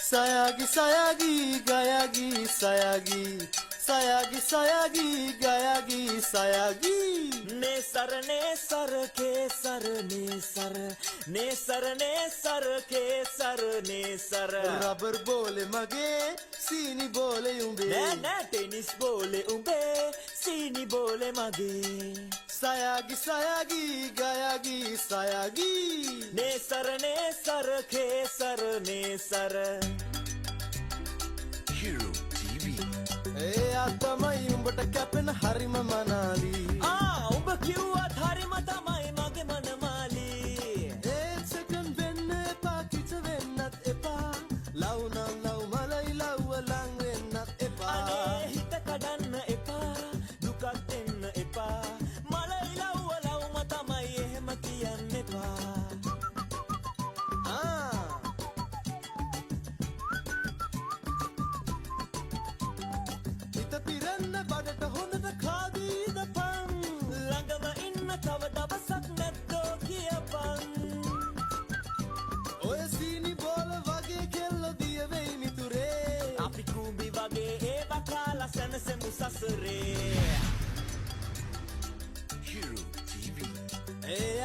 Sayagi sayagi gayagi sayagi sayagi sayagi gayagi sayagi ne sar ke sar ne sar ke sar ne sar rubber bole mage sini bole umbe na tennis bole umbe sini bole mage sayagi sayagi gayagi sayagi ne sar ke sar ne sar Hero TV. ඒ අතමයි උඹට කැපෙන හරිම මනාලි උඹ කිව්වත් හරිම තමයි මගේ මනමාලි ඒත් second වෙන්න එපා කිච වෙන්නත් එපා ලව් නම් ලව් මලයි ලව්ව ලං වෙන්නත් එපා අනේ හිත කඩන්න එපා දුකක් දෙන්න එපා මලයි ලව්ව ලව්ම තමයි එහෙම කියන්න එපා හිත පිරෙන්න බඩට හොඳට කාදීද පන් ළඟම ඉන්න තව දවසක් නැද්දෝ කියපන් ඔය සීනි බෝල වගේ කෙල්ල දිය වෙයි මිතුරේ අපි කුඹි වගේ ඒවා කාලා සැනසෙමු සසරේ Hero TV. ඒ